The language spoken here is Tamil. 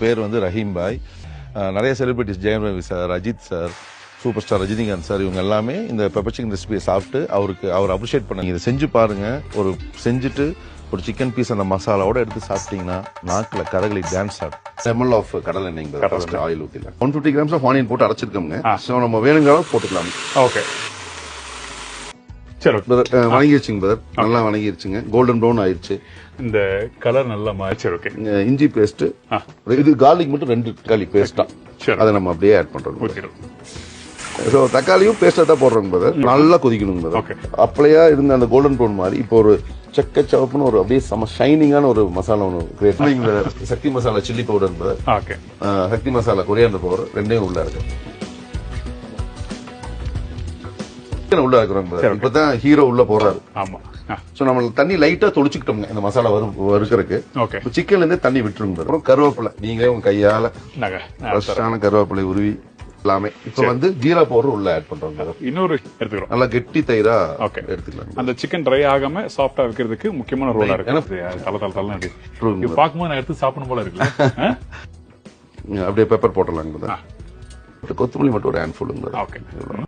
பேர் வந்து ரஹீம் பாய். நிறைய celebrities Jayam Ravi sir, Ajith sir, super star Rajinikanth sir, இவங்க எல்லாமே இந்த பெப்பர் சிக்கன் ரெசிபியை சாப்பிட்டு அவர் அப்ரிஷியேட் பண்ணாங்க. இதை செஞ்சு பாருங்க. செஞ்சுட்டு ஒரு சிக்கன் பீஸ் அந்த மசாலாவோட எடுத்து சாப்பிட்டீங்கன்னா நாக்கில் கரகளி டான்ஸ் ஆடும். ml ஆஃப் கடலை எண்ணெய் ஆயில் ஊற்றில 150 grams ஆஃப் ஆனியன் போட்டு அரைச்சிருக்கோங்க. ஸோ நம்ம வேணுங்கிற அளவு போட்டுக்கலாம். ஓகே, சரி வணங்கிருச்சுங்க பிரதர், நல்லா வணங்கிருச்சுங்க. கோல்டன் ப்ரௌன் ஆயிடுச்சு. இந்த கலர் நல்லா மாறிச்சு. ஓகே, இஞ்சி பேஸ்ட், இது கார்லிக் மட்டும் 2 தக்காளி பேஸ்டா, அதை நம்ம அப்படியே ஆட் பண்றோம். ஸோ தக்காளியும் பேஸ்டா தான் போடுறோங்க பிரதர். நல்லா கொதிக்கணுங்க பிரதர். அப்படியே இருந்த அந்த கோல்டன் ப்ரௌன் மாதிரி இப்போ ஒரு செக்க சவப்புன்னு ஒரு அப்படியே செம ஷைனிங்கான ஒரு மசாலா ஒன்று கிரியேட் பண்ணி சக்தி மசாலா சில்லி பவுடர் பிரதர், சக்தி மசாலா கொரியாண்டர் பவுடர் ரெண்டையும் உள்ள இருக்கு. உள்ள இருக்கிறோம் பிரதர். இப்பதான் ஹீரோ உள்ள போறாரு. ஆமா. சோ நம்ம தண்ணி லைட்டா தொளிச்சுக்கிட்டோங்க இந்த மசாலா வறுக்கிறதுக்கு. சிக்கன்ல இருந்தே தண்ணி விட்டுருங்க. அப்புறம் கருவேப்பிலை நீங்களே உங்க கையால ஃப்ரெஷ்ஷான கருவேப்பிலை உருவி எல்லாமே. இப்ப வந்து ஜீரா பவுடர் உள்ள ஆட் பண்றோம். இன்னொரு எடுத்துக்கிறோம். நல்லா கெட்டி தயிரா எடுத்துக்கலாம். அந்த சிக்கன் ட்ரை ஆகாம சாஃப்டா வைக்கிறதுக்கு முக்கியமான ரோலா இருக்கு. பாக்கும்போது நான் எடுத்து சாப்பிடும் போல இருக்கு. அப்படியே பெப்பர் போட்டலாங்க. கொத்தமல்லி மட்டும் ஒரு ஹேண்ட் ஃபுல்லுங்க.